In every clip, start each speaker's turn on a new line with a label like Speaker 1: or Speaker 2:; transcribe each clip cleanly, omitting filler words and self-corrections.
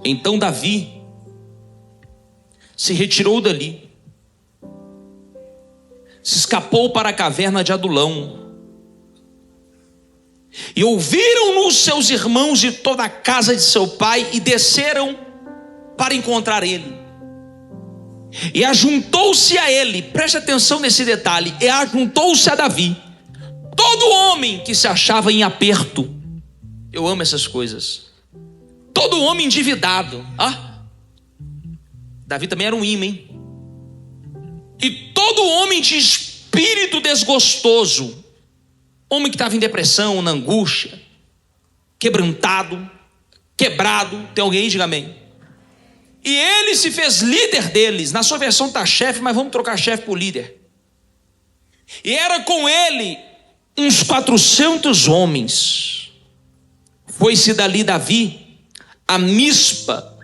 Speaker 1: Então Davi se retirou dali, se escapou para a caverna de Adulão. E ouviram-no os seus irmãos de toda a casa de seu pai, e desceram para encontrar ele. E ajuntou-se a ele, preste atenção nesse detalhe, e ajuntou-se a Davi todo homem que se achava em aperto. Eu amo essas coisas. Todo homem endividado. Davi também era um imã, hein? E todo homem de espírito desgostoso, homem que estava em depressão, na angústia, quebrantado, quebrado. Tem alguém aí? Diga amém. E ele se fez líder deles. Na sua versão está chefe, mas vamos trocar chefe por líder. E era com ele uns 400 homens. Foi-se dali Davi a Mispa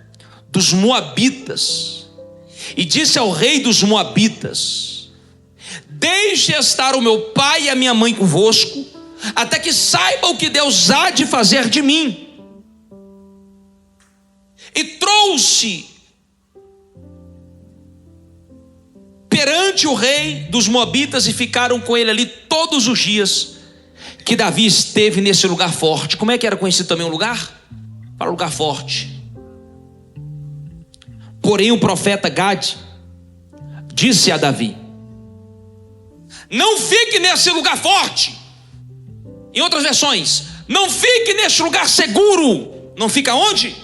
Speaker 1: dos Moabitas, e disse ao rei dos Moabitas: deixe estar o meu pai e a minha mãe convosco, até que saiba o que Deus há de fazer de mim. E trouxe perante o rei dos Moabitas, e ficaram com ele ali todos os dias que Davi esteve nesse lugar forte. Como é que era conhecido também o lugar? Para lugar forte. Porém o profeta Gade disse a Davi: não fique nesse lugar forte. Em outras versões, não fique nesse lugar seguro. Não fica onde?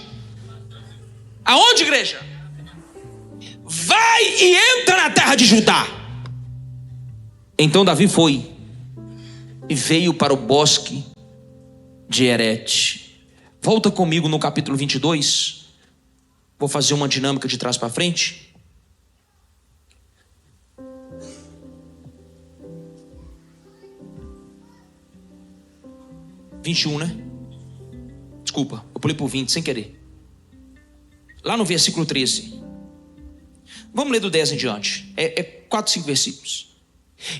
Speaker 1: Aonde, igreja? Vai e entra na terra de Judá. Então Davi foi e veio para o bosque de Herete. Volta comigo no capítulo 22. Vou fazer uma dinâmica de trás para frente. (21), né? Desculpa, eu pulei por 20 sem querer. Lá no versículo 13. Vamos ler do 10 em diante. 4, 5 versículos.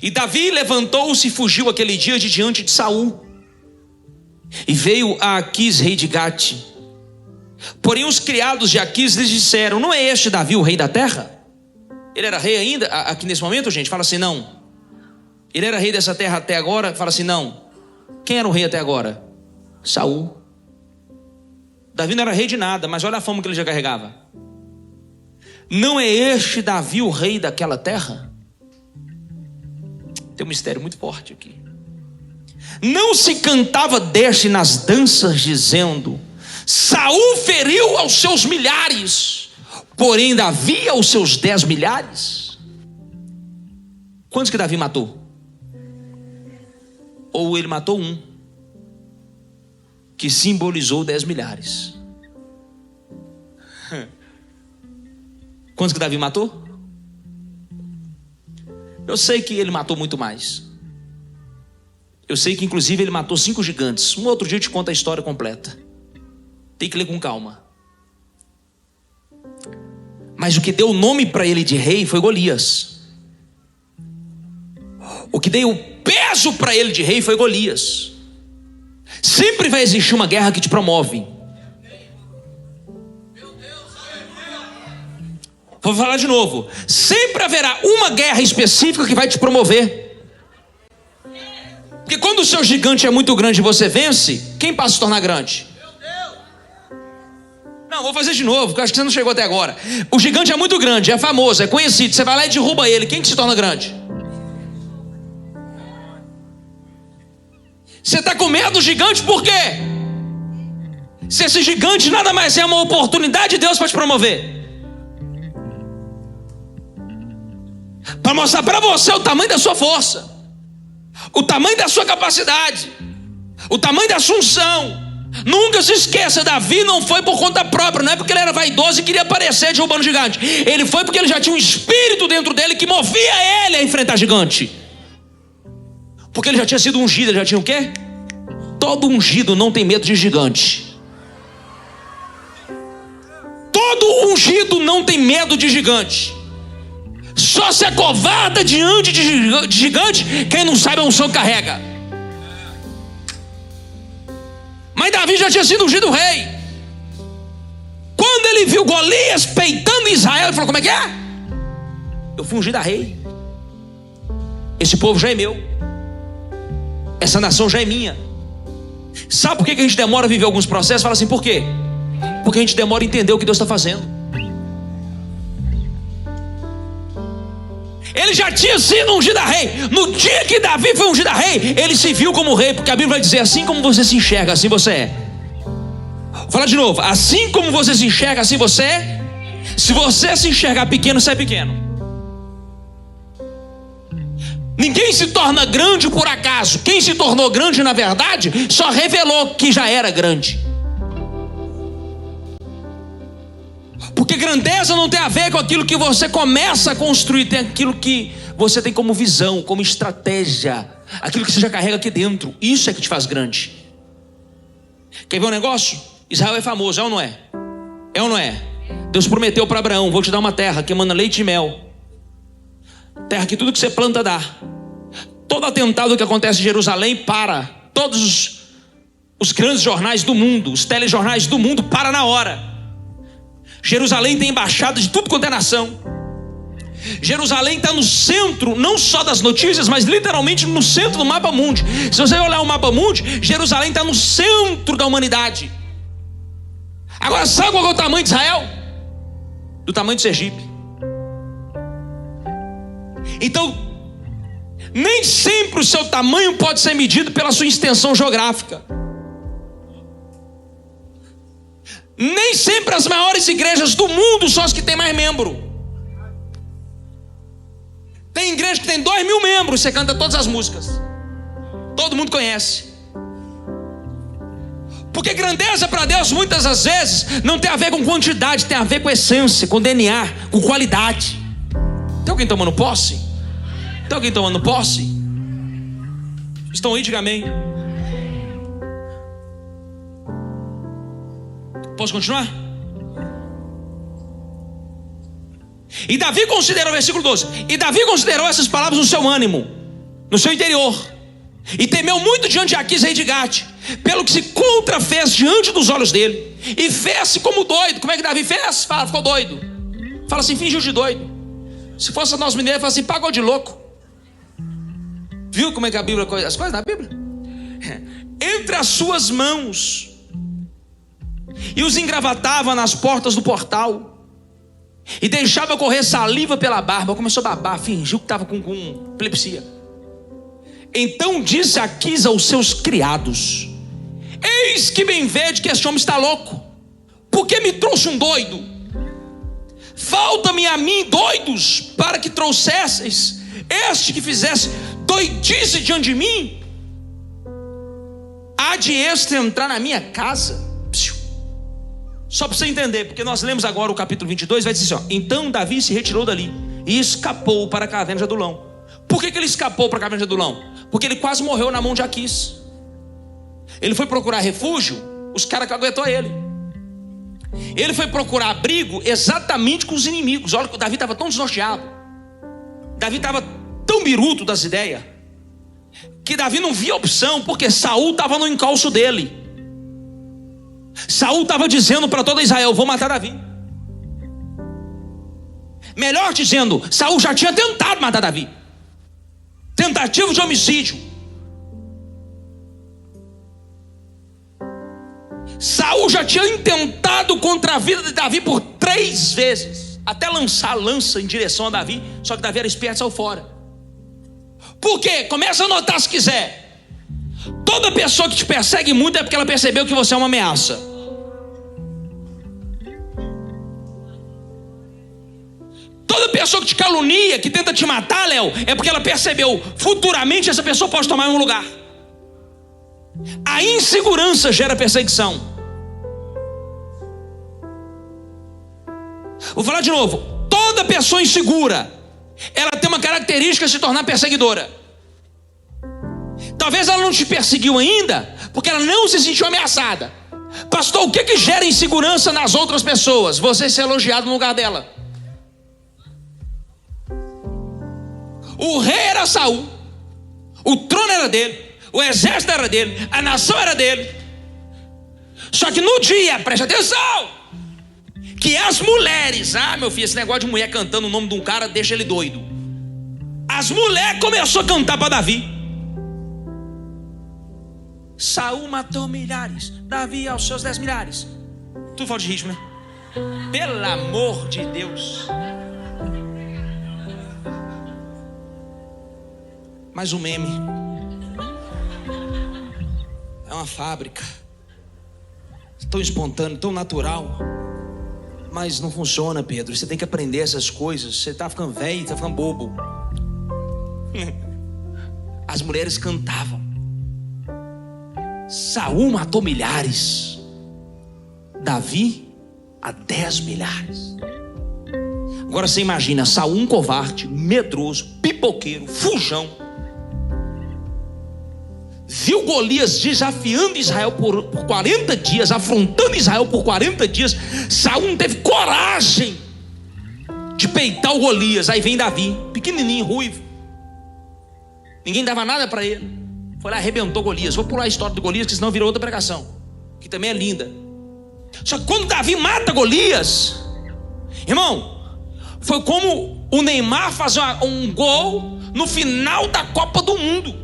Speaker 1: E Davi levantou-se e fugiu aquele dia de diante de Saul, e veio a Aquis, rei de Gate. Porém os criados de Aquis lhes disseram: não é este Davi o rei da terra? Ele era rei ainda aqui nesse momento, gente? Fala assim, não. Ele era rei dessa terra até agora? Fala assim, não. Quem era o rei até agora? Saul. Davi não era rei de nada, mas olha a fama que ele já carregava. Não é este Davi o rei daquela terra? Tem um mistério muito forte aqui. Não se cantava deste nas danças, dizendo: Saul feriu aos seus milhares, porém Davi aos seus 10 milhares. Quantos que Davi matou? Ou ele matou um, que simbolizou 10 milhares. Quantos que Davi matou? Eu sei que ele matou muito mais. Eu sei que inclusive ele matou 5 gigantes. Um outro dia eu te conto a história completa. Tem que ler com calma. Mas o que deu o nome para ele de rei foi Golias. O que deu peso para ele de rei foi Golias. Sempre vai existir uma guerra que te promove. Vou falar de novo. Sempre haverá uma guerra específica que vai te promover. Porque quando o seu gigante é muito grande e você vence, quem passa a se tornar grande? Não, vou fazer de novo, porque eu acho que você não chegou até agora. O gigante é muito grande, é famoso, é conhecido. Você vai lá e derruba ele. Quem que se torna grande? Você está com medo do gigante por quê? Se esse gigante nada mais é uma oportunidade de Deus para te promover, para mostrar para você o tamanho da sua força, o tamanho da sua capacidade, o tamanho da sua unção. Nunca se esqueça, Davi não foi por conta própria. Não é porque ele era vaidoso e queria aparecer derrubando o gigante. Ele foi porque ele já tinha um espírito dentro dele que movia ele a enfrentar gigante. Porque ele já tinha sido ungido. Ele já tinha o quê? Todo ungido não tem medo de gigante. Todo ungido não tem medo de gigante. Só se acovarda diante de gigante quem não sabe a unção que carrega. Mas Davi já tinha sido ungido rei. Quando ele viu Golias peitando Israel, ele falou: como é que é? Eu fui ungido a rei. Esse povo já é meu. Essa nação já é minha. Sabe por que a gente demora a viver alguns processos? Fala assim, por quê? Porque a gente demora a entender o que Deus está fazendo. Ele já tinha sido ungido a rei. No dia que Davi foi ungido a rei, ele se viu como rei, porque a Bíblia vai dizer: assim como você se enxerga, assim você é. Vou falar de novo: assim como você se enxerga, assim você é. Se você se enxergar pequeno, você é pequeno. Ninguém se torna grande por acaso. Quem se tornou grande, na verdade, só revelou que já era grande. Porque grandeza não tem a ver com aquilo que você começa a construir, tem aquilo que você tem como visão, como estratégia, aquilo que você já carrega aqui dentro. Isso é que te faz grande. Quer ver um negócio? Israel é famoso, é ou não é? É ou não é? Deus prometeu para Abraão: vou te dar uma terra que emana leite e mel, terra que tudo que você planta dá. Todo atentado que acontece em Jerusalém para. Todos os grandes jornais do mundo, os telejornais do mundo, para na hora. Jerusalém tem embaixada de tudo quanto é nação. Jerusalém está no centro, não só das notícias, mas literalmente no centro do mapa mundi. Se você olhar o mapa mundi, Jerusalém está no centro da humanidade. Agora, sabe qual é o tamanho de Israel? Do tamanho de Sergipe. Então, nem sempre o seu tamanho pode ser medido pela sua extensão geográfica. Nem sempre as maiores igrejas do mundo são as que têm mais membro. Tem igreja que tem 2.000 membros, você canta todas as músicas, todo mundo conhece. Porque grandeza para Deus muitas das vezes não tem a ver com quantidade, tem a ver com essência, com DNA, com qualidade. Tem alguém tomando posse? Tem alguém tomando posse? Estão aí? Diga amém. Posso continuar? E Davi considerou, versículo 12: e Davi considerou essas palavras no seu ânimo, no seu interior, e temeu muito diante de Aquis, rei de Gate, pelo que se contrafez diante dos olhos dele, e fez-se como doido. Como é que Davi fez? Fala, ficou doido. Fala assim, fingiu de doido. Se fosse nós mineiros, fala assim, pagou de louco. Viu como é que a Bíblia, as coisas da Bíblia? Entre as suas mãos, e os engravatava nas portas do portal, e deixava correr saliva pela barba. Começou a babar, fingiu que estava com epilepsia. Então disse Aquis aos seus criados: eis que bem vede que este homem está louco. Por que me trouxe um doido? Falta-me a mim doidos, para que trouxesseis este que fizesse doidice diante de mim? Há de este entrar na minha casa? Só para você entender, porque nós lemos agora o capítulo 22, vai dizer assim, ó: então Davi se retirou dali e escapou para a caverna de Adulão. Por que ele escapou para a caverna de Adulão? Porque ele quase morreu na mão de Aquis. Ele foi procurar refúgio, os caras que aguentou ele. Ele foi procurar abrigo exatamente com os inimigos. Olha que o Davi estava tão desnorteado, Davi estava tão biruto das ideias, que Davi não via opção, porque Saul estava no encalço dele. Saul estava dizendo para toda Israel: vou matar Davi. Melhor dizendo, Saul já tinha tentado matar Davi. Tentativa de homicídio. Saul já tinha intentado contra a vida de Davi por 3 vezes, até lançar a lança em direção a Davi. Só que Davi era esperto e saiu fora. Por quê? Começa a notar se quiser. Toda pessoa que te persegue muito é porque ela percebeu que você é uma ameaça. Toda pessoa que te calunia, que tenta te matar, Léo, é porque ela percebeu, futuramente essa pessoa pode tomar um lugar. A insegurança gera perseguição. Vou falar de novo. Toda pessoa insegura, ela tem uma característica de se tornar perseguidora. Talvez ela não te perseguiu ainda porque ela não se sentiu ameaçada. Pastor, o que gera insegurança nas outras pessoas? Você ser elogiado no lugar dela. O rei era Saul, o trono era dele, o exército era dele, a nação era dele. Só que no dia, preste atenção, que E as mulheres, meu filho, esse negócio de mulher cantando o nome de um cara deixa ele doido. As mulheres começaram a cantar para Davi. Saul matou milhares, Davi aos seus 10 milhares. Tudo falta de ritmo, né? Pelo amor de Deus. Mas o meme é uma fábrica. Tão espontâneo, tão natural. Mas não funciona, Pedro. Você tem que aprender essas coisas. Você tá ficando velho, tá ficando bobo. As mulheres cantavam. Saul matou milhares, Davi a 10 milhares. Agora você imagina Saul, um covarde, medroso, pipoqueiro, fujão, viu Golias desafiando Israel por 40 dias, afrontando Israel por 40 dias. Saul não teve coragem de peitar o Golias. Aí vem Davi, pequenininho, ruivo, ninguém dava nada para ele. Foi lá, arrebentou Golias. Vou pular a história do Golias, que senão virou outra pregação, que também é linda. Só que quando Davi mata Golias, irmão, foi como o Neymar fazer um gol no final da Copa do Mundo.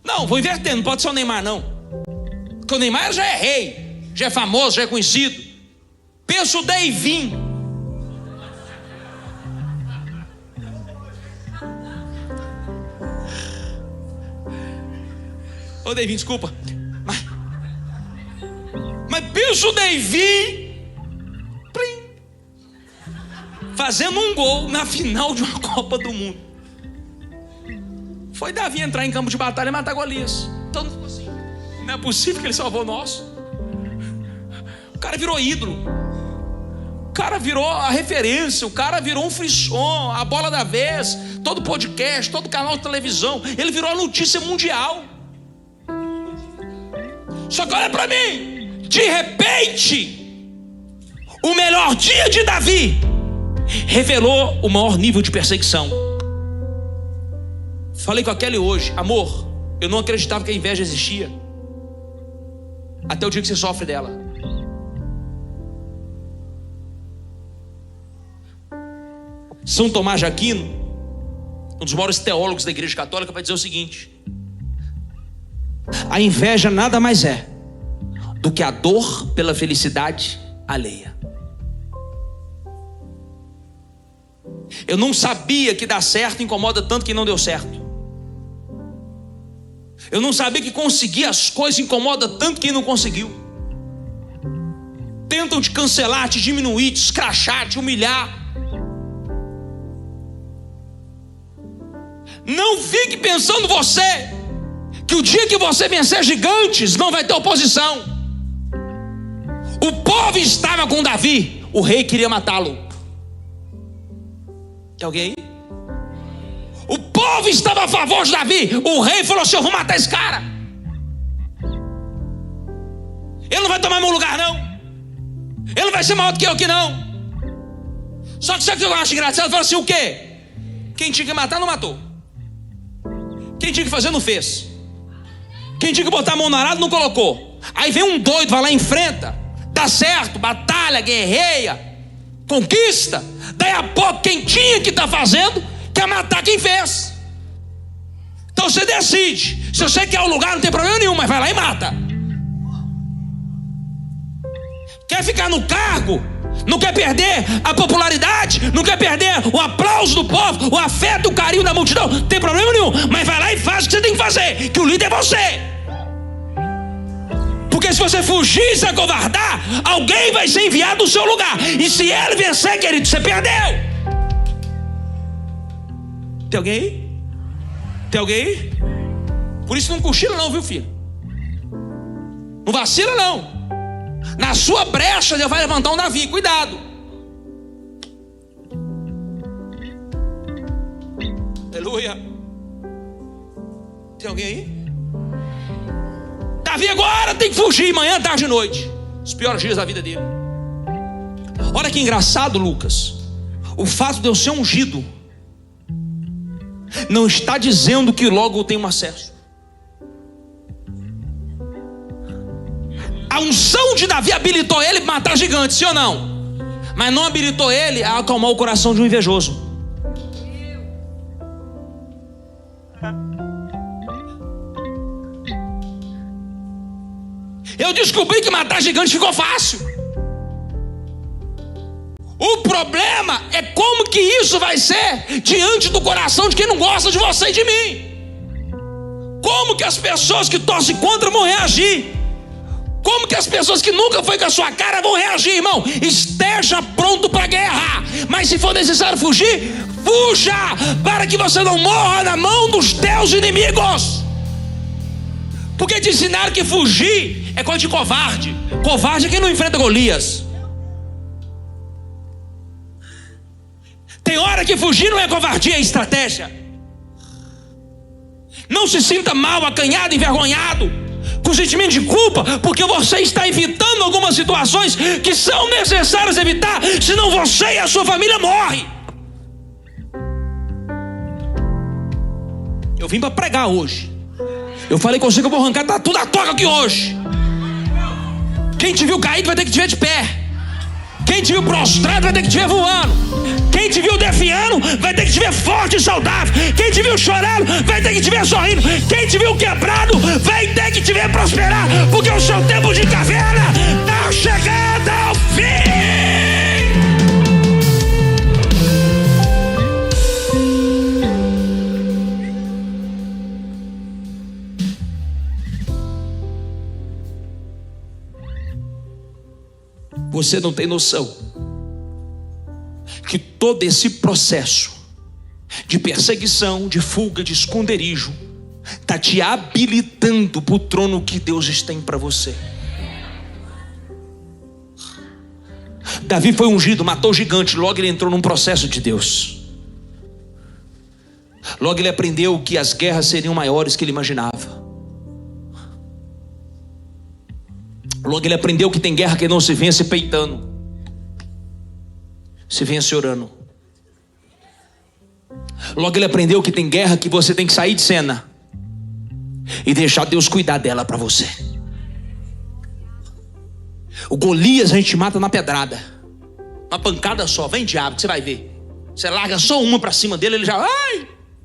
Speaker 1: Não, vou invertendo, não pode ser o Neymar não, porque o Neymar já é rei, já é famoso, já é conhecido. Pensa o Deivinho. Ô Deivinho, desculpa, mas pensa o Deivinho fazendo um gol na final de uma Copa do Mundo. Foi Davi entrar em campo de batalha e matar Golias. Então, assim, não é possível que ele salvou o nosso. O cara virou ídolo, o cara virou a referência, o cara virou um frisson, a bola da vez, todo podcast, todo canal de televisão. Ele virou a notícia mundial. Só que olha para mim, de repente, o melhor dia de Davi revelou o maior nível de perseguição. Falei com a Kelly hoje, amor, eu não acreditava que a inveja existia, até o dia que você sofre dela. São Tomás de Aquino, um dos maiores teólogos da Igreja Católica, vai dizer o seguinte: a inveja nada mais é do que a dor pela felicidade alheia. Eu não sabia que dar certo incomoda tanto quem não deu certo. Eu não sabia que conseguir as coisas incomoda tanto quem não conseguiu. Tentam te cancelar, te diminuir, te escrachar, te humilhar. Não fique pensando você que o dia que você vencer gigantes não vai ter oposição. O povo estava com Davi, o rei queria matá-lo. Tem alguém aí? O povo estava a favor de Davi, o rei falou assim: eu vou matar esse cara, ele não vai tomar meu lugar não, ele não vai ser maior do que eu aqui não. Só que sabe o que eu acho engraçado? Ele falou assim: o quê? Quem tinha que matar não matou, quem tinha que fazer não fez, quem tinha que botar a mão no arado não colocou. Aí vem um doido, vai lá e enfrenta, dá certo, batalha, guerreia, conquista. Daí a pouco quem tinha que estar fazendo quer matar quem fez. Então você decide, se você quer o lugar não tem problema nenhum, mas vai lá e mata. Quer ficar no cargo, não quer perder a popularidade, não quer perder o aplauso do povo, o afeto, o carinho da multidão, não tem problema nenhum, mas vai lá e faz o que você tem que fazer, que o líder é você. Porque se você fugir e se acovardar, alguém vai ser enviado no seu lugar, e se ele vencer, querido, você perdeu. Tem alguém aí? Tem alguém aí? Por isso não cochila não, viu, filho? Não vacila não. Na sua brecha Deus vai levantar um Davi, cuidado. Aleluia. Tem alguém aí? Davi agora tem que fugir, manhã, tarde e noite. Os piores dias da vida dele. Olha que engraçado, Lucas. O fato de eu ser ungido não está dizendo que logo eu tenho acesso. A unção de Davi habilitou ele matar gigantes, sim ou não? Mas não habilitou ele a acalmar o coração de um invejoso. Eu descobri que matar gigante ficou fácil. O problema é como que isso vai ser diante do coração de quem não gosta de você e de mim. Como que as pessoas que torcem contra vão reagir? Como que as pessoas que nunca foi com a sua cara vão reagir, irmão? Esteja pronto para a guerra. Mas se for necessário fugir, fuja, para que você não morra na mão dos teus inimigos. Porque te ensinaram que fugir é coisa de covarde. Covarde é quem não enfrenta Golias. Tem hora que fugir não é covardia, é estratégia. Não se sinta mal, acanhado, envergonhado, com sentimento de culpa, porque você está evitando algumas situações que são necessárias evitar, senão você e a sua família morrem. Eu vim para pregar hoje. Eu falei com você que eu vou arrancar tudo a toca aqui hoje. Quem te viu caído vai ter que te ver de pé. Quem te viu prostrado vai ter que te ver voando. Quem te viu defiando vai ter que te ver forte e saudável. Quem te viu chorando vai ter que te ver sorrindo. Quem te viu quebrado vai ter que te ver prosperar. Porque o seu tempo de caverna está chegando ao fim. Você não tem noção que todo esse processo de perseguição, de fuga, de esconderijo está te habilitando para o trono que Deus tem para você. Davi foi ungido, matou o gigante, logo ele entrou num processo de Deus. Logo ele aprendeu que as guerras seriam maiores que ele imaginava. Logo ele aprendeu que tem guerra que não se vence peitando, se vence orando. Logo ele aprendeu que tem guerra que você tem que sair de cena e deixar Deus cuidar dela para você. O Golias a gente mata na pedrada, uma pancada só. Vem diabo que você vai ver. Você larga só uma para cima dele, ele já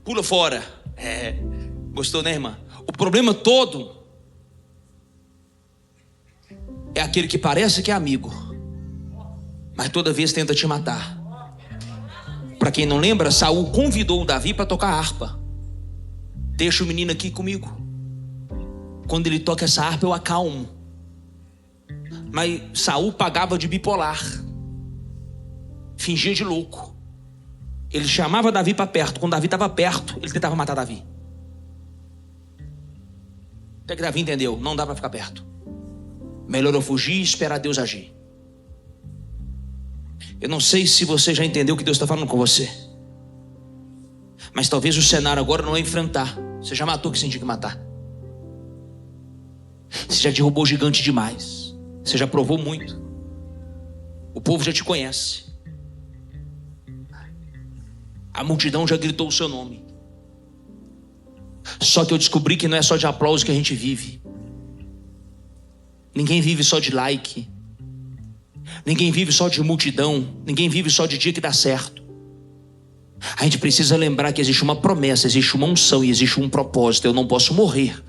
Speaker 1: pula fora. Gostou, né, irmã? O problema todo é aquele que parece que é amigo, mas toda vez tenta te matar. Para quem não lembra, Saul convidou o Davi para tocar harpa. Deixa o menino aqui comigo. Quando ele toca essa harpa eu acalmo. Mas Saul pagava de bipolar, fingia de louco. Ele chamava Davi para perto. Quando Davi estava perto, ele tentava matar Davi. Até que Davi entendeu, não dá para ficar perto. Melhor eu fugir e esperar Deus agir. Eu não sei se você já entendeu o que Deus está falando com você, mas talvez o cenário agora não é enfrentar. Você já matou o que você tinha que matar. Você já derrubou gigante demais. Você já provou muito. O povo já te conhece. A multidão já gritou o seu nome. Só que eu descobri que não é só de aplauso que a gente vive. Ninguém vive só de like. Ninguém vive só de multidão. Ninguém vive só de dia que dá certo. A gente precisa lembrar que existe uma promessa, existe uma unção e existe um propósito. Eu não posso morrer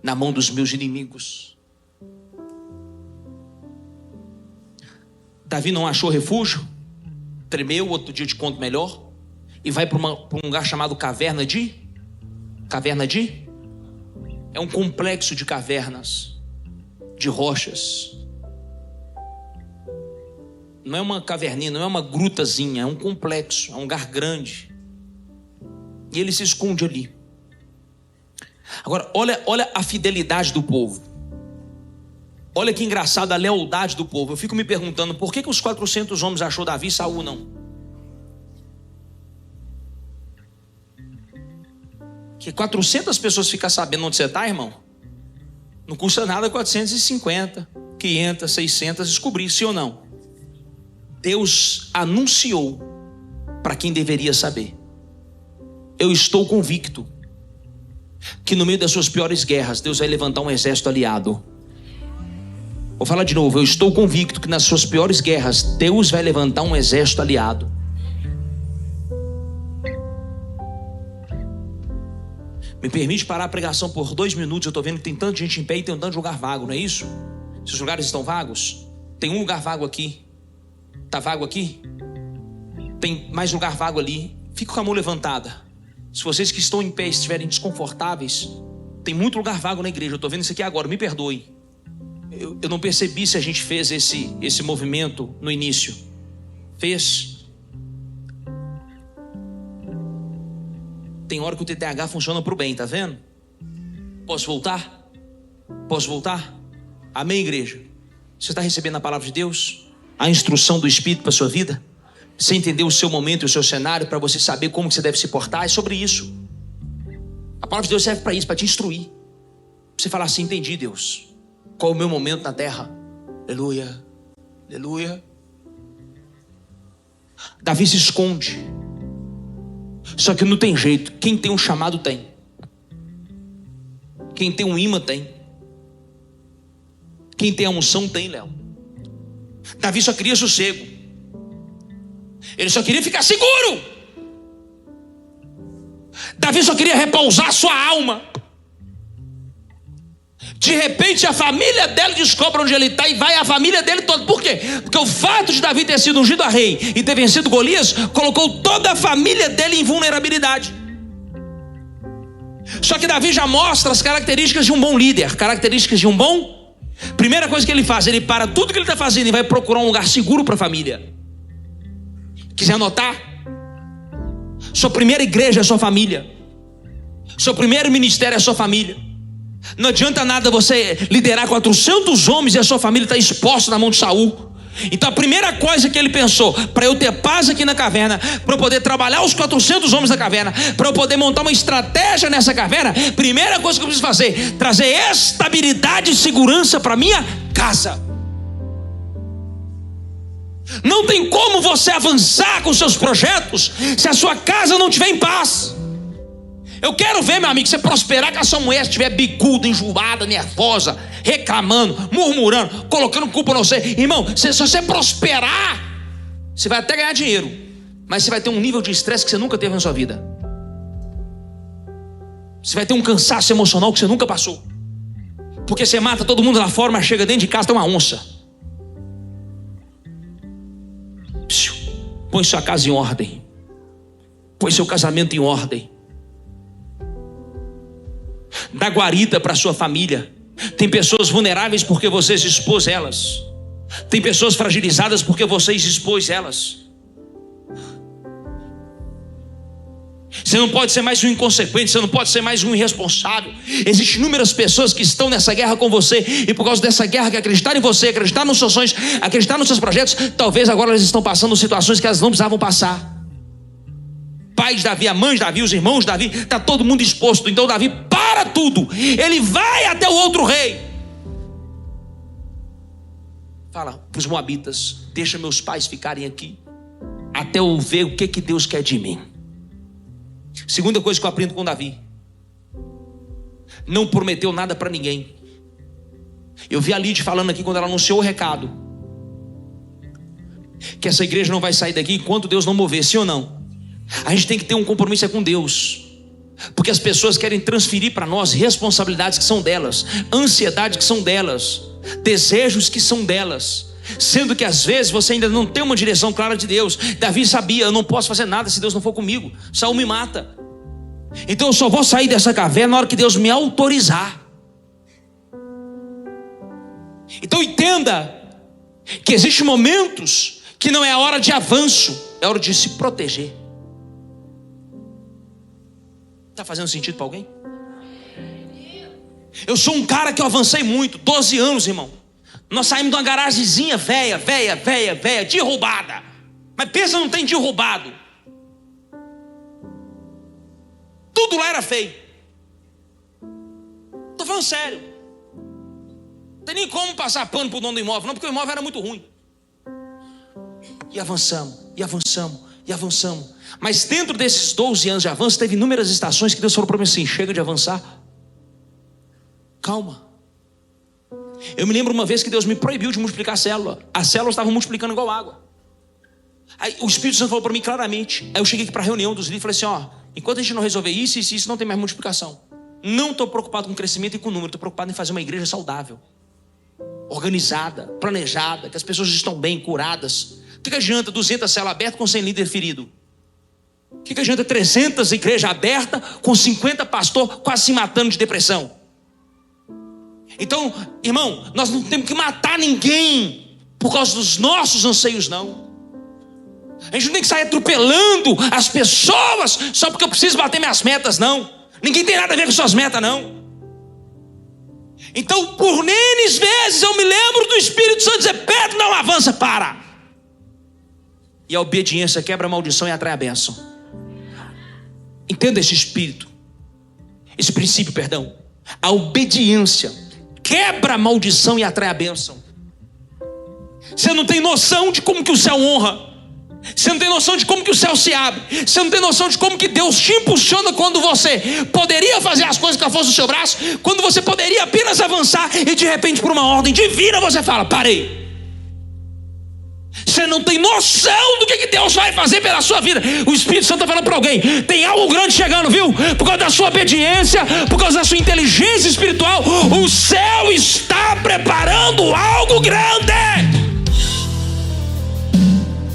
Speaker 1: na mão dos meus inimigos. Davi não achou refúgio, tremeu. Outro dia eu te conto melhor. E vai para um lugar chamado Caverna de... É um complexo de cavernas, de rochas. Não é uma caverninha, não é uma grutazinha, é um complexo, é um lugar grande. E ele se esconde ali. Agora, olha a fidelidade do povo. Olha que engraçado a lealdade do povo. Eu fico me perguntando, por que os 400 homens achou Davi e Saul não? Que 400 pessoas ficar sabendo onde você está, irmão? Não custa nada 450, 500, 600 descobrir, sim ou não? Deus anunciou para quem deveria saber. Eu estou convicto que no meio das suas piores guerras, Deus vai levantar um exército aliado. Vou falar de novo. Eu estou convicto que nas suas piores guerras, Deus vai levantar um exército aliado. Me permite parar a pregação por 2 minutos. Eu estou vendo que tem tanta gente em pé e tem um tanto de lugar vago, não é isso? Se os lugares estão vagos, tem um lugar vago aqui. Está vago aqui? Tem mais lugar vago ali. Fica com a mão levantada. Se vocês que estão em pé estiverem desconfortáveis, tem muito lugar vago na igreja. Eu estou vendo isso aqui agora, me perdoe. Eu não percebi se a gente fez esse movimento no início. Fez? Tem hora que o TTH funciona para o bem, tá vendo? Posso voltar? Posso voltar? Amém, igreja? Você está recebendo a palavra de Deus? A instrução do Espírito para a sua vida? Você entendeu o seu momento e o seu cenário para você saber como que você deve se portar? É sobre isso. A palavra de Deus serve para isso, para te instruir. Para você falar assim: entendi, Deus. Qual é o meu momento na terra? Aleluia, aleluia. Davi se esconde. Só que não tem jeito. Quem tem um chamado tem. Quem tem um imã tem. Quem tem a unção tem, Léo. Davi só queria sossego. Ele só queria ficar seguro. Davi só queria repousar sua alma. De repente a família dele descobre onde ele está e vai a família dele toda. Por quê? Porque o fato de Davi ter sido ungido a rei e ter vencido Golias colocou toda a família dele em vulnerabilidade. Só que Davi já mostra as características de um bom líder. Características de um bom. Primeira coisa que ele faz, ele para tudo que ele está fazendo e vai procurar um lugar seguro para a família. Quiser anotar? Sua primeira igreja é a sua família. Seu primeiro ministério é a sua família. Não adianta nada você liderar 400 homens e a sua família está exposta na mão de Saul. Então a primeira coisa que ele pensou: para eu ter paz aqui na caverna, para eu poder trabalhar os 400 homens na caverna, para eu poder montar uma estratégia nessa caverna, primeira coisa que eu preciso fazer: trazer estabilidade e segurança para minha casa. Não tem como você avançar com seus projetos se a sua casa não estiver em paz. Eu quero ver, meu amigo, você prosperar que a sua mulher estiver bicuda, enjoada, nervosa, reclamando, murmurando, colocando culpa no você. Irmão, se você prosperar, você vai até ganhar dinheiro, mas você vai ter um nível de estresse que você nunca teve na sua vida. Você vai ter um cansaço emocional que você nunca passou. Porque você mata todo mundo lá fora, mas chega dentro de casa, tem uma onça. Põe sua casa em ordem. Põe seu casamento em ordem. Dá guarida para sua família. Tem pessoas vulneráveis porque você se expôs elas. Tem pessoas fragilizadas porque você expôs elas. Você não pode ser mais um inconsequente, você não pode ser mais um irresponsável. Existem inúmeras pessoas que estão nessa guerra com você, e por causa dessa guerra, que acreditaram em você, acreditar nos seus sonhos, acreditar nos seus projetos, talvez agora elas estão passando situações que elas não precisavam passar. Pai de Davi, a mãe de Davi, os irmãos de Davi, está todo mundo exposto. Então Davi para tudo, ele vai até o outro rei. Fala para os moabitas: deixa meus pais ficarem aqui até eu ver o que Deus quer de mim. Segunda coisa que eu aprendo com Davi: não prometeu nada para ninguém. Eu vi a Lide falando aqui quando ela anunciou o recado, que essa igreja não vai sair daqui enquanto Deus não mover, sim ou não? A gente tem que ter um compromisso com Deus, porque as pessoas querem transferir para nós responsabilidades que são delas, ansiedades que são delas, desejos que são delas, sendo que às vezes você ainda não tem uma direção clara de Deus. Davi sabia: eu não posso fazer nada se Deus não for comigo, Saul me mata. Então eu só vou sair dessa caverna na hora que Deus me autorizar. Então entenda que existem momentos que não é a hora de avanço, é hora de se proteger. Está fazendo sentido para alguém? Eu sou um cara que eu avancei muito, 12 anos, irmão. Nós saímos de uma garagemzinha velha, derrubada. Mas pensa, não tem derrubado. Tudo lá era feio. Estou falando sério. Não tem nem como passar pano para o dono do imóvel, não, porque o imóvel era muito ruim. E avançamos, e avançamos, e avançamos. Mas dentro desses 12 anos de avanço, teve inúmeras estações que Deus falou para mim assim: chega de avançar. Calma. Eu me lembro uma vez que Deus me proibiu de multiplicar a célula. As células estavam multiplicando igual água. Aí o Espírito Santo falou para mim claramente. Aí eu cheguei aqui para a reunião dos líderes e falei assim, enquanto a gente não resolver isso, não tem mais multiplicação. Não estou preocupado com crescimento e com número, estou preocupado em fazer uma igreja saudável, organizada, planejada, que as pessoas estão bem, curadas. O que adianta 200 células abertas com 100 líderes feridos? O que adianta 300 igrejas abertas com 50 pastores quase se matando de depressão? Então, irmão, nós não temos que matar ninguém por causa dos nossos anseios, não. A gente não tem que sair atropelando as pessoas só porque eu preciso bater minhas metas, não. Ninguém tem nada a ver com suas metas, não. Então, por N vezes eu me lembro do Espírito Santo dizer: Pedro, não avança, para. E a obediência quebra a maldição e atrai a bênção. Entenda esse espírito, esse princípio, perdão. A obediência quebra a maldição e atrai a bênção. Você não tem noção de como que o céu honra. Você não tem noção de como que o céu se abre. Você não tem noção de como que Deus te impulsiona quando você poderia fazer as coisas com a força do seu braço, quando você poderia apenas avançar e de repente por uma ordem divina você fala: parei. Você não tem noção do que Deus vai fazer pela sua vida. O Espírito Santo está falando para alguém: tem algo grande chegando, viu? Por causa da sua obediência, por causa da sua inteligência espiritual, o céu está preparando algo grande.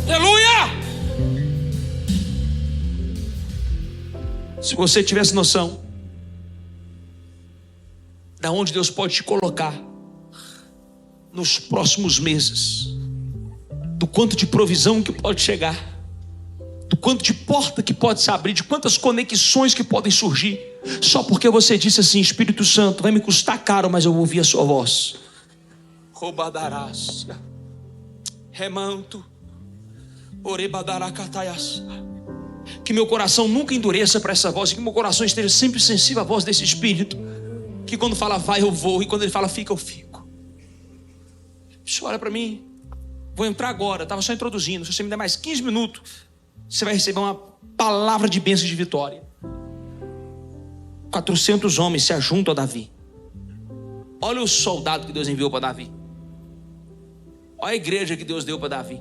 Speaker 1: Aleluia! Se você tivesse noção da onde Deus pode te colocar nos próximos meses, do quanto de provisão que pode chegar, do quanto de porta que pode se abrir, de quantas conexões que podem surgir, só porque você disse assim: Espírito Santo, vai me custar caro, mas eu vou ouvir a sua voz. Roubadarás, remanto, orebadaracataias. Que meu coração nunca endureça para essa voz, que meu coração esteja sempre sensível à voz desse Espírito, que quando fala vai eu vou, e quando ele fala fica eu fico. Você olha para mim. Vou entrar agora, estava só introduzindo. Se você me der mais 15 minutos, você vai receber uma palavra de bênção e de vitória. 400 homens se ajuntam a Davi. Olha o soldado que Deus enviou para Davi. Olha a igreja que Deus deu para Davi.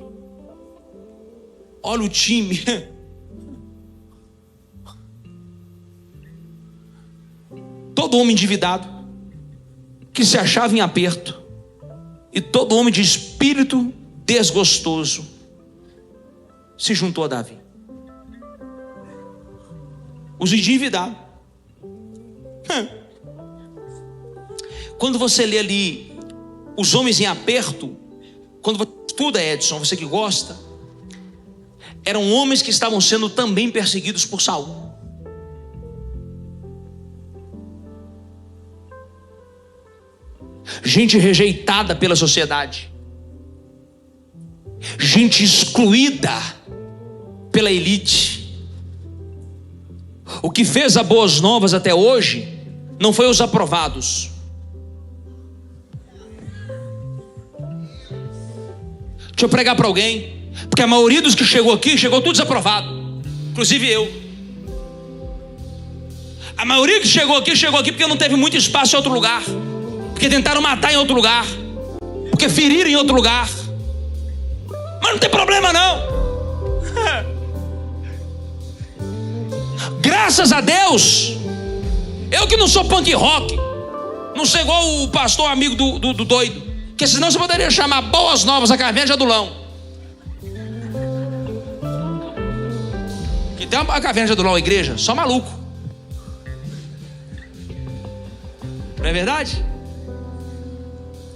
Speaker 1: Olha o time. Todo homem endividado, que se achava em aperto, e todo homem de espírito desgostoso se juntou a Davi. Os endividados. Quando você lê ali os homens em aperto, quando você estuda, Edson, você que gosta, eram homens que estavam sendo também perseguidos por Saul. Gente rejeitada pela sociedade, gente excluída pela elite. O que fez a Boas Novas até hoje não foi os aprovados. Deixa eu pregar para alguém, porque a maioria dos que chegou aqui, chegou tudo desaprovado, inclusive eu. A maioria que chegou aqui porque não teve muito espaço em outro lugar, porque tentaram matar em outro lugar, porque feriram em outro lugar. Mas não tem problema não. Graças a Deus, eu que não sou punk rock, não sou igual o pastor amigo do doido, que senão você poderia chamar Boas Novas a Caverna de Adulão. Que tem uma Caverna de Adulão, a igreja, só maluco. Não é verdade?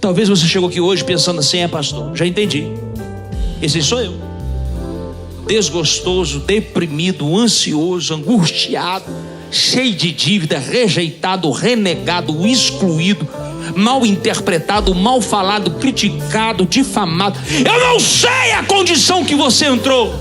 Speaker 1: Talvez você chegou aqui hoje pensando assim: pastor, já entendi, esse sou eu, desgostoso, deprimido, ansioso, angustiado, cheio de dívida, rejeitado, renegado, excluído, mal interpretado, mal falado, criticado, difamado. Eu não sei a condição que você entrou,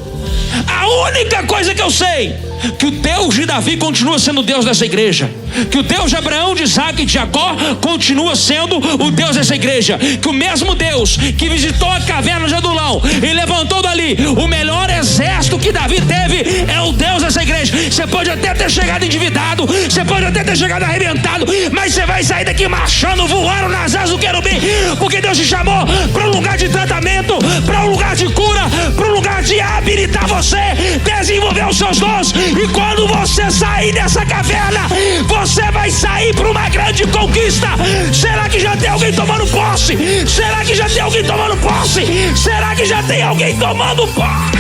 Speaker 1: A única coisa que eu sei, que o Deus de Davi continua sendo o Deus dessa igreja, que o Deus de Abraão, de Isaac e de Jacó continua sendo o Deus dessa igreja, que o mesmo Deus que visitou a caverna de Adulão e levantou dali o melhor exército que Davi teve, é o Deus dessa igreja. Você pode até ter chegado endividado, você pode até ter chegado arrebentado, mas você vai sair daqui marchando, voando nas asas do querubim, porque Deus te chamou para um lugar de tratamento, para um lugar de cura, para um lugar de habilitar você, desenvolver os seus dons. E quando você sair dessa caverna, você vai sair para uma grande conquista. Será que já tem alguém tomando posse? Será que já tem alguém tomando posse? Será que já tem alguém tomando posse?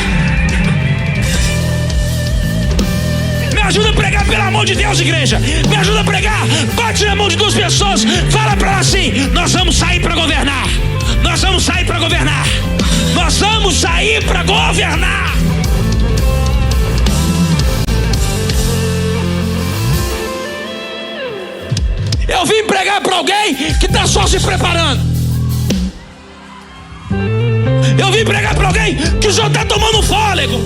Speaker 1: Me ajuda a pregar, pelo amor de Deus, igreja. Me ajuda a pregar. Bate na mão de duas pessoas, fala para ela assim: nós vamos sair para governar. Nós vamos sair para governar. Nós vamos sair para governar. Eu vim pregar para alguém que está só se preparando. Eu vim pregar para alguém que já está tomando fôlego.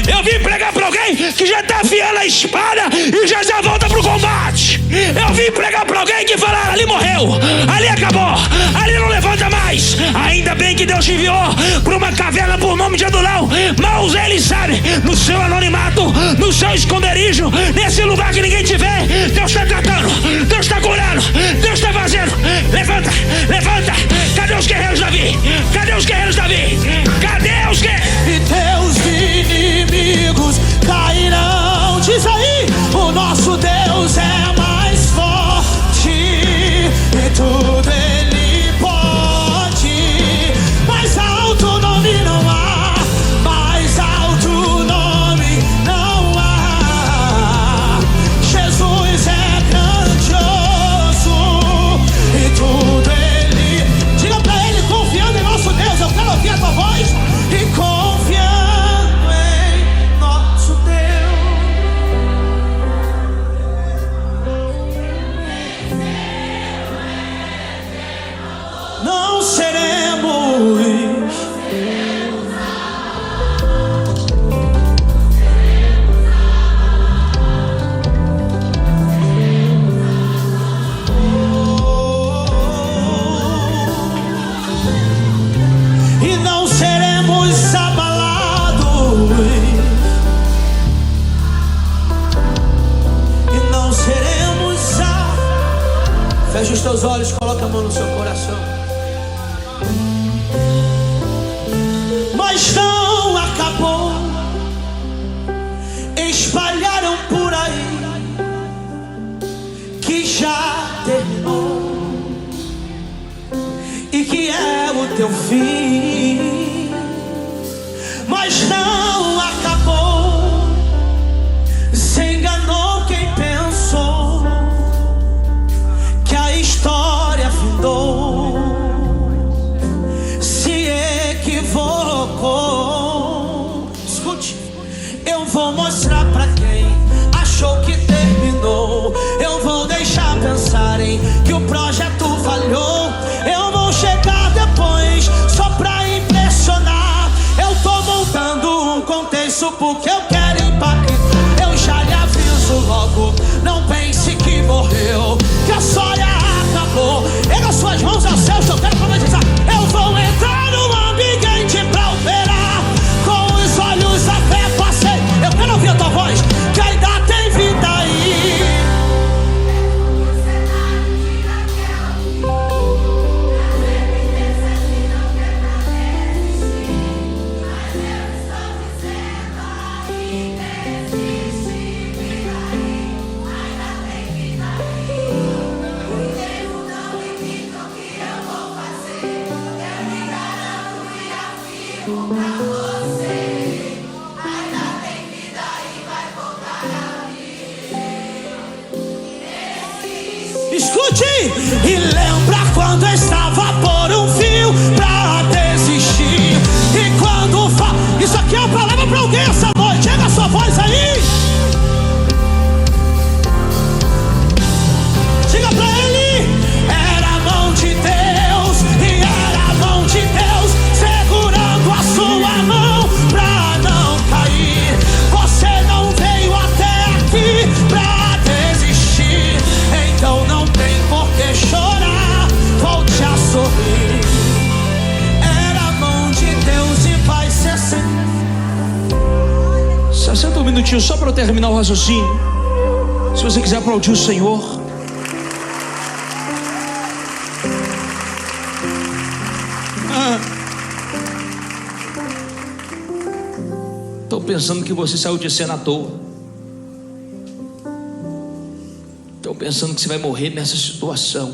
Speaker 1: Eu vim pregar para alguém que já está afiando a espada e já volta para o combate. Eu vim pregar para alguém que fala: ali morreu, ali acabou, ali não levanta mais. Ainda bem que Deus te enviou para uma caverna por nome de Adulão, mas Ele sabe, no seu anonimato, no seu esconderijo, nesse lugar que ninguém te vê, Deus está tratando, Deus está curando, Deus está fazendo. Levanta, levanta. Cadê os guerreiros de Davi? Cadê os guerreiros de Davi? Cadê os guerreiros?
Speaker 2: E teus inimigos cairão. Diz aí: o nosso Deus é mais forte e tudo Ele pode. Mais alto nome não há, mais alto nome não há. Jesus é grandioso e tudo Ele. Diga pra Ele, confiando em nosso Deus. Eu quero ouvir a tua voz. E confiando em nosso Deus, não seremos. E não seremos abalados. E não seremos Feche os teus olhos, coloca a mão no seu coração. Mas não acabou. Espalharam por aí que já terminou e que é o teu fim. Mas não acabou. Se enganou quem pensou que a história findou. Se equivocou. Escute, eu vou mostrar pra quem achou que terminou. Eu vou deixar pensarem que o projeto falhou. Eu vou chegar depois só pra impressionar. Eu tô montando um contexto porque eu quero impactar. Eu já lhe aviso logo, não pense que morreu, que a história acabou. Erga suas mãos aos céus, eu quero profetizar. Eu vou entrar no ambiente pra operar. Com os olhos a fé passei. Eu quero ouvir a tua voz, que ainda tem vida aí. Escute e lembra quando estava por um fio pra desistir. E quando isso aqui é uma palavra pra alguém essa noite. Chega a sua voz aí. Diga pra ele: era a mão de Deus, e era a mão de Deus segurando a sua mão pra
Speaker 1: um minutinho só para eu terminar o raciocínio. Se você quiser aplaudir o Senhor. Estou pensando que você saiu de cena à toa. Estou pensando que você vai morrer nessa situação.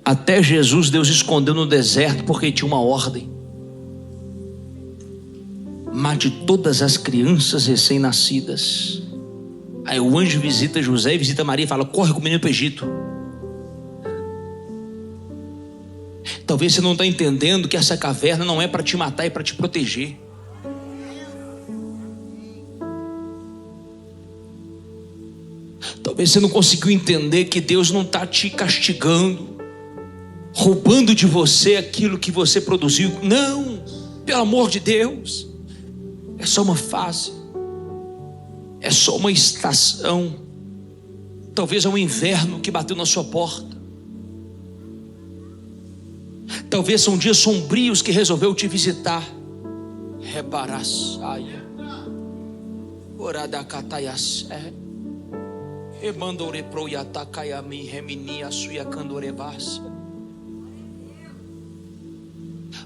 Speaker 1: Até Jesus, Deus escondeu no deserto porque tinha uma ordem: mate todas as crianças recém-nascidas. Aí o anjo visita José e visita Maria e fala: corre com o menino para o Egito. Talvez você não está entendendo que essa caverna não é para te matar, é para te proteger. Talvez você não conseguiu entender que Deus não está te castigando, roubando de você aquilo que você produziu. Não, pelo amor de Deus. É só uma fase, é só uma estação. Talvez é um inverno que bateu na sua porta. Talvez são dias sombrios que resolveu te visitar. Reparaçaia, oradacataias, remandoreproiatacaiami, reminia suiacandorevas.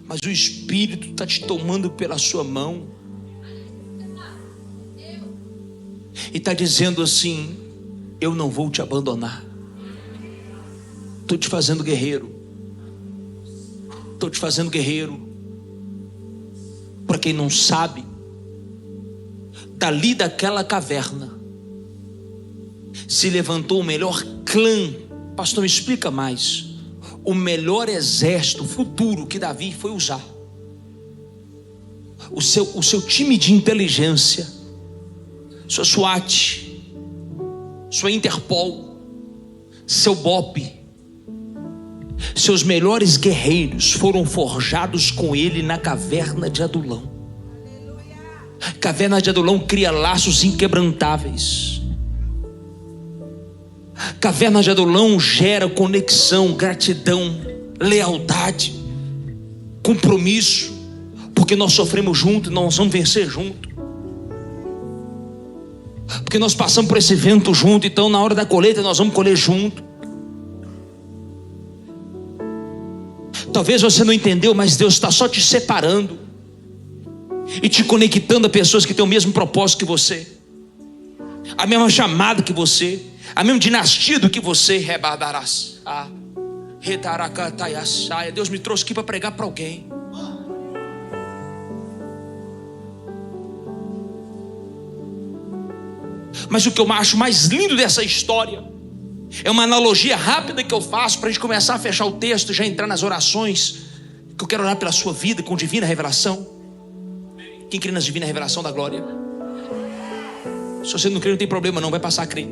Speaker 1: Mas o Espírito está te tomando pela sua mão e está dizendo assim: eu não vou te abandonar. Estou te fazendo guerreiro. Estou te fazendo guerreiro. Para quem não sabe, dali daquela caverna se levantou o melhor clã. Pastor, me explica mais. O melhor exército futuro que Davi foi usar. O seu time de inteligência, sua SWAT, sua Interpol, seu BOP, seus melhores guerreiros foram forjados com ele na caverna de Adulão. Caverna de Adulão cria laços inquebrantáveis. Caverna de Adulão gera conexão, gratidão, lealdade, compromisso, porque nós sofremos junto e nós vamos vencer junto. Porque nós passamos por esse vento junto, então na hora da colheita nós vamos colher junto. Talvez você não entendeu, mas Deus está só te separando e te conectando a pessoas que têm o mesmo propósito que você, a mesma chamada que você, a mesma dinastia do que você. Deus me trouxe aqui para pregar para alguém. Mas o que eu acho mais lindo dessa história é uma analogia rápida que eu faço para a gente começar a fechar o texto e já entrar nas orações, que eu quero orar pela sua vida com divina revelação. Quem crê na divina revelação da glória? Se você não crê, não tem problema não, vai passar a crer.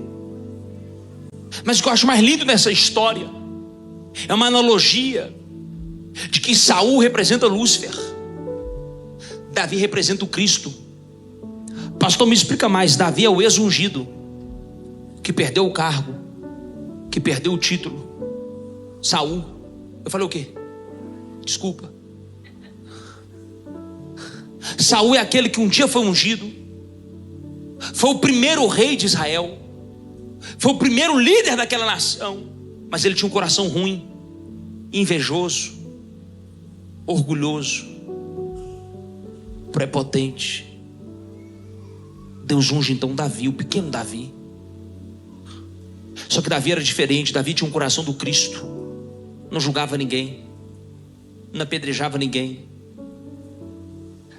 Speaker 1: Mas o que eu acho mais lindo nessa história é uma analogia de que Saul representa Lúcifer, Davi representa o Cristo. Pastor, me explica mais. Davi é o ex-ungido que perdeu o cargo, que perdeu o título. Saul, eu falei o quê? Desculpa. Saul é aquele que um dia foi ungido, foi o primeiro rei de Israel, foi o primeiro líder daquela nação, mas ele tinha um coração ruim, invejoso, orgulhoso, prepotente. Deus unge então Davi, o pequeno Davi. Só que Davi era diferente. Davi tinha um coração do Cristo. Não julgava ninguém, não apedrejava ninguém,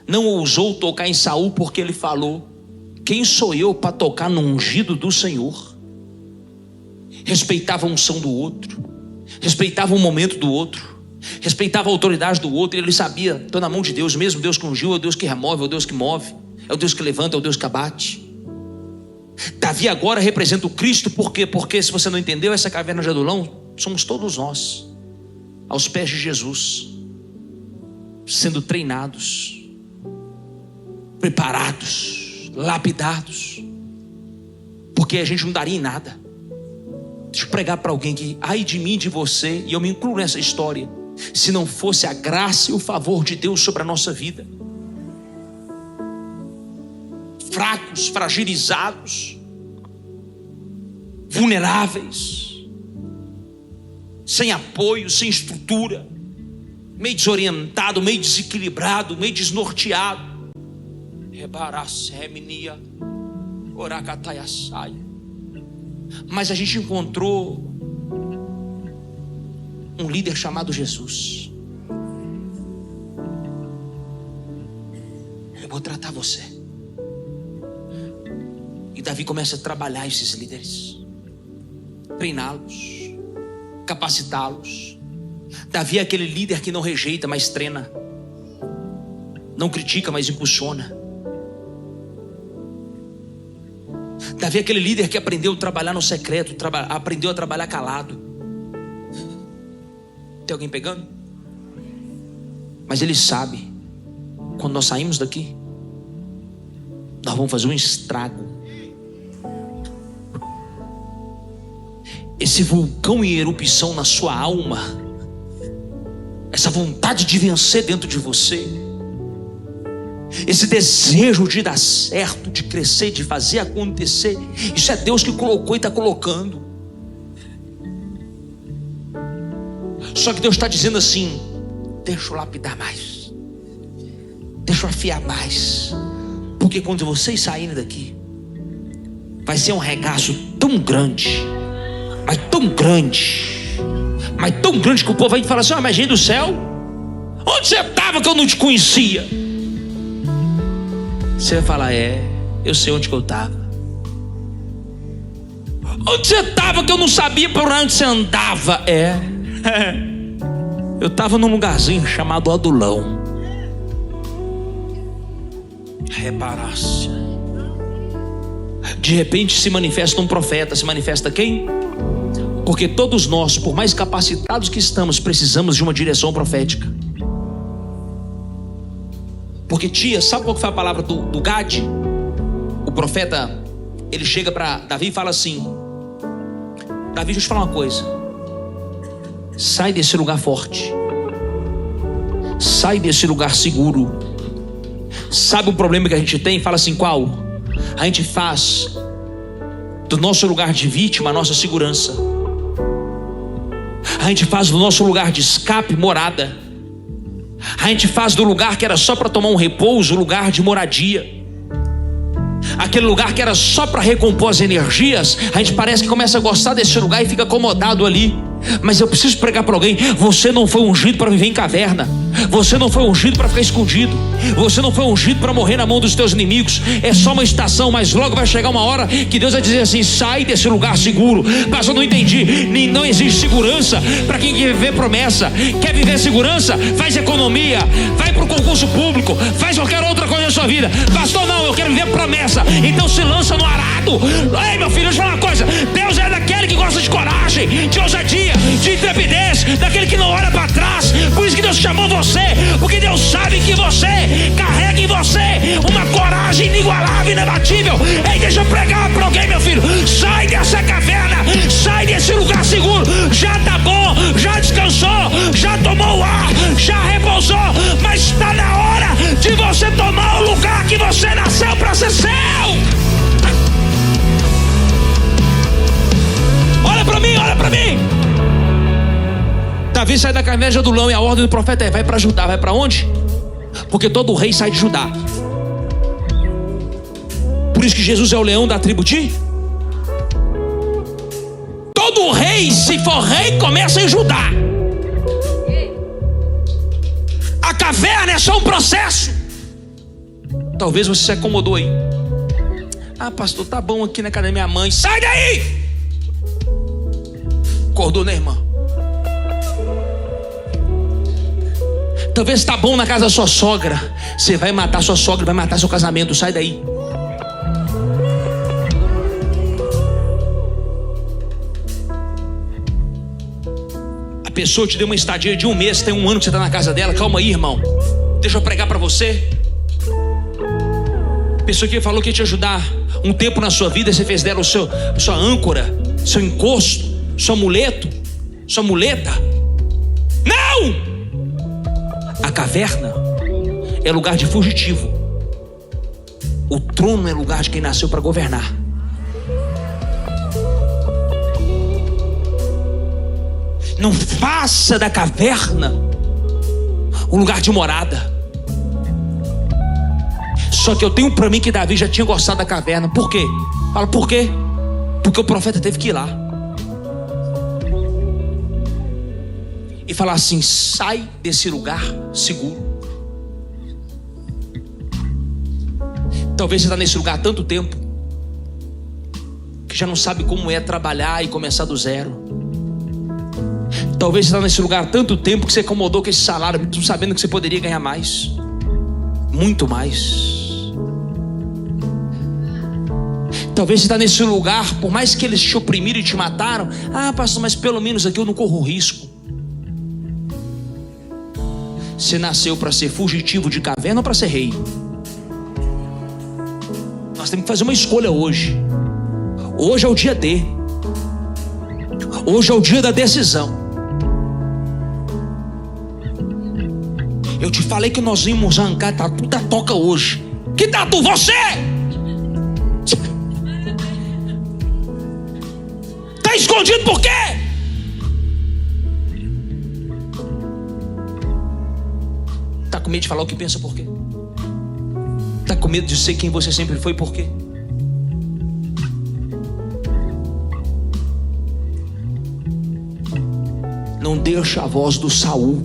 Speaker 1: não ousou tocar em Saul, porque ele falou: quem sou eu para tocar no ungido do Senhor? Respeitava a unção do outro, respeitava o momento do outro, respeitava a autoridade do outro. Ele sabia: estou na mão de Deus. O mesmo Deus que ungiu é o Deus que remove, é o Deus que move, é o Deus que levanta, é o Deus que abate. Davi agora representa o Cristo. Por quê? Porque, se você não entendeu, essa caverna de Adulão somos todos nós, aos pés de Jesus, sendo treinados, preparados, lapidados, porque a gente não daria em nada. Deixa eu pregar para alguém que, ai de mim, de você, e eu me incluo nessa história, se não fosse a graça e o favor de Deus sobre a nossa vida. quebrados, fragilizados, vulneráveis, sem apoio, sem estrutura, meio desorientado, meio desequilibrado, meio desnorteado. Mas a gente encontrou um líder chamado Jesus. Eu vou tratar você. E Davi começa a trabalhar esses líderes, treiná-los, capacitá-los. Davi é aquele líder que não rejeita, mas treina, não critica, mas impulsiona. Davi é aquele líder que aprendeu a trabalhar no secreto, aprendeu a trabalhar calado. Tem alguém pegando? Mas ele sabe, quando nós saímos daqui, nós vamos fazer um estrago. Esse vulcão em erupção na sua alma, essa vontade de vencer dentro de você, esse desejo de dar certo, de crescer, de fazer acontecer, isso é Deus que colocou e está colocando. Só que Deus está dizendo assim: deixa eu lapidar mais, deixa eu afiar mais, porque quando vocês saírem daqui, vai ser um regaço tão grande, mas tão grande, mas tão grande, que o povo vai falar assim: mas gente do céu, onde você estava que eu não te conhecia? Você vai falar: eu sei onde que eu estava. Onde você estava que eu não sabia para onde você andava? Eu estava num lugarzinho chamado Adulão. Reparasse. De repente se manifesta um profeta. Se manifesta quem? Porque todos nós, por mais capacitados que estamos, precisamos de uma direção profética. Porque tia, sabe qual que foi a palavra do Gade? O profeta, ele chega para Davi e fala assim: Davi, deixa eu te falar uma coisa. Sai desse lugar forte, sai desse lugar seguro. Sabe o problema que a gente tem? Fala assim: qual? A gente faz do nosso lugar de vítima a nossa segurança. A gente faz do nosso lugar de escape morada. A gente faz do lugar que era só para tomar um repouso, lugar de moradia. Aquele lugar que era só para recompor as energias, a gente parece que começa a gostar desse lugar e fica acomodado ali. Mas eu preciso pregar para alguém: você não foi ungido para viver em caverna. Você não foi ungido para ficar escondido. Você não foi ungido para morrer na mão dos teus inimigos. É só uma estação, mas logo vai chegar uma hora que Deus vai dizer assim: sai desse lugar seguro. Mas eu não entendi. Não existe segurança para quem quer viver promessa. Quer viver segurança? Faz economia, vai para o concurso público, faz qualquer outra coisa na sua vida. Pastor, não, eu quero viver promessa. Então se lança no arado. Ei, meu filho, deixa eu falar uma coisa: Deus é daquele que gosta de coragem, de ousadia, de intrepidez, daquele que não olha para trás. Por isso que Deus chamou você, porque Deus sabe que você carrega em você uma coragem inigualável, inabatível. Ei, deixa eu pregar para alguém, meu filho: sai dessa caverna, sai desse lugar seguro. Já tá bom, já descansou, já tomou o ar, já repousou, mas está na hora de você tomar o lugar que você nasceu para ser seu. Olha para mim, olha para mim. Davi sai da caverna de Adulão e a ordem do profeta é: vai para Judá. Vai para onde? Porque todo rei sai de Judá. Por isso que Jesus é o leão da tribo de... Todo rei, se for rei, começa em Judá. A caverna é só um processo. Talvez você se acomodou aí. Ah, pastor, tá bom aqui na casa da minha mãe. Sai daí! Acordou, né, irmã? Talvez tá bom na casa da sua sogra. Você vai matar sua sogra, vai matar seu casamento. Sai daí. A pessoa te deu uma estadia de 1 mês, tem 1 ano que você tá na casa dela. Calma aí, irmão, deixa eu pregar para você. A pessoa que falou que ia te ajudar um tempo na sua vida, você fez dela sua âncora, seu encosto, seu amuleto, sua muleta. Não! A caverna é lugar de fugitivo. O trono é lugar de quem nasceu para governar. Não faça da caverna um lugar de morada. Só que eu tenho para mim que Davi já tinha gostado da caverna. Por quê? Fala, por quê? Porque o profeta teve que ir lá e falar assim: sai desse lugar seguro. Talvez você está nesse lugar há tanto tempo que já não sabe como é trabalhar e começar do zero. Talvez você está nesse lugar há tanto tempo que você acomodou com esse salário, mesmo sabendo que você poderia ganhar mais, muito mais. Talvez você está nesse lugar, por mais que eles te oprimiram e te mataram, pastor, mas pelo menos aqui eu não corro risco. Você nasceu para ser fugitivo de caverna ou para ser rei? Nós temos que fazer uma escolha hoje. Hoje é o dia D. Hoje é o dia da decisão. Eu te falei que nós íamos arrancar tatu da toca hoje. Que tatu? Você! Tá escondido por quê? Tá com medo de falar o que pensa por quê? Tá com medo de ser quem você sempre foi por quê? Não deixa a voz do Saul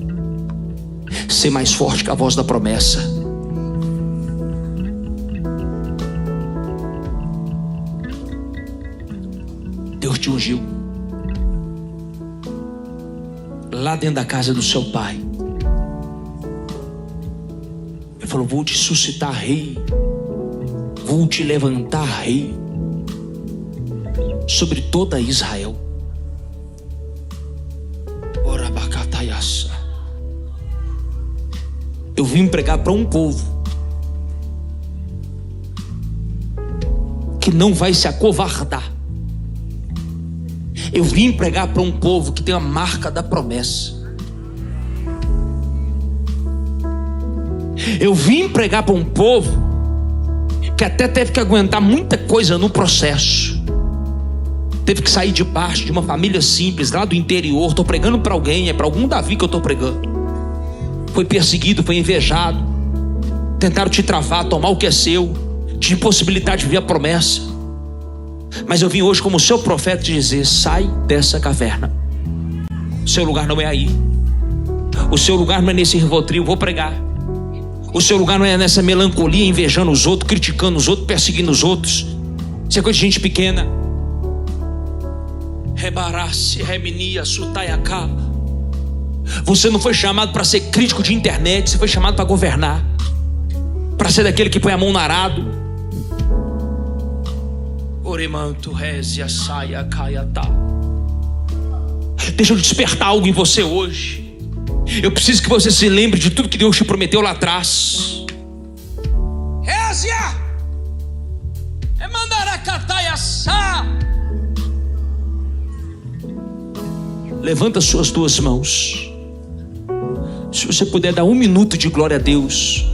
Speaker 1: ser mais forte que a voz da promessa. Deus te ungiu lá dentro da casa do seu pai. Ele falou: vou te suscitar rei, vou te levantar rei sobre toda Israel. Eu vim pregar para um povo que não vai se acovardar. Eu vim pregar para um povo que tem a marca da promessa. Eu vim pregar para um povo que até teve que aguentar muita coisa no processo. Teve que sair de baixo de uma família simples lá do interior. Estou pregando para alguém, é para algum Davi que eu estou pregando. Foi perseguido, foi invejado, tentaram te travar, tomar o que é seu, te impossibilitar de ver a promessa. Mas eu vim hoje como seu profeta te dizer: sai dessa caverna. O seu lugar não é aí. O seu lugar não é nesse Rivotril, vou pregar. O seu lugar não é nessa melancolia, invejando os outros, criticando os outros, perseguindo os outros. Isso é coisa de gente pequena. Rebarace, reminia, sutaiacá. Você não foi chamado para ser crítico de internet. Você foi chamado para governar, para ser daquele que põe a mão no arado. Oremanto, rezia, saia, caiatá. Deixa eu despertar algo em você hoje. Eu preciso que você se lembre de tudo que Deus te prometeu lá atrás. Rezia, é mandaracataiaçá. Levanta suas duas mãos. Se você puder dar 1 minuto de glória a Deus,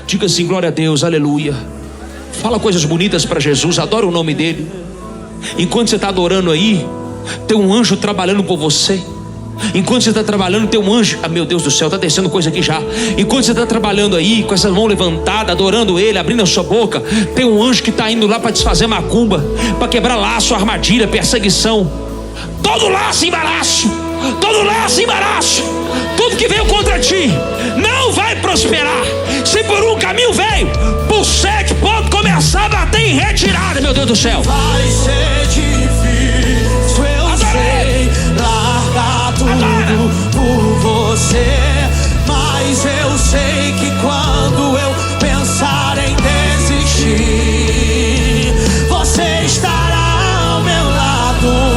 Speaker 1: diga assim: glória a Deus, aleluia. Fala coisas bonitas para Jesus, adora o nome dele. Enquanto você está adorando aí, tem um anjo trabalhando por você. Enquanto você está trabalhando, tem um anjo, meu Deus do céu, está descendo coisa aqui já. Enquanto você está trabalhando aí, com essa mão levantada, adorando ele, abrindo a sua boca, tem um anjo que está indo lá para desfazer macumba, para quebrar laço, armadilha, perseguição. Todo laço, embaraço, todo laço, embaraço, tudo que veio contra ti não vai prosperar. Se por um caminho veio, por 7 pode começar a bater em retirada, meu Deus do céu.
Speaker 2: Vai ser difícil, eu sei, largar tudo por você, mas eu sei que quando eu pensar em desistir, você estará ao meu lado.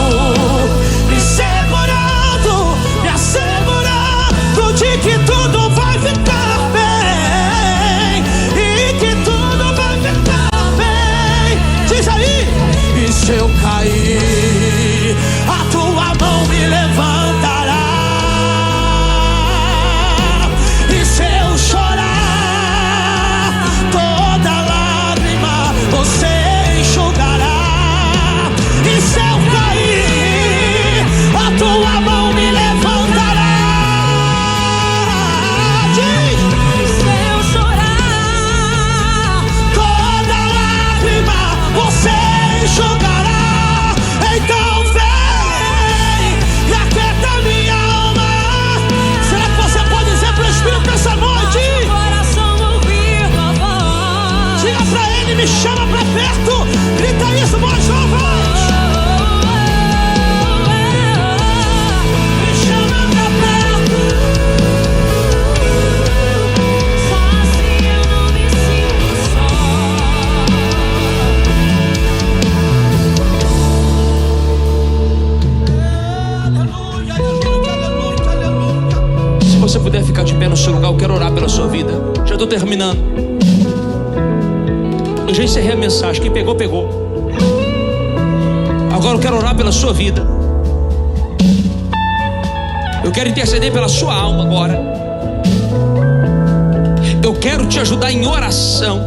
Speaker 2: Que tudo vai ficar bem, e que tudo vai ficar bem. Diz aí, e se eu
Speaker 1: de pé no seu lugar, eu quero orar pela sua vida. Já estou terminando. Eu já encerrei a mensagem. Quem pegou, pegou. Agora eu quero orar pela sua vida. Eu quero interceder pela sua alma agora. Eu quero te ajudar em oração.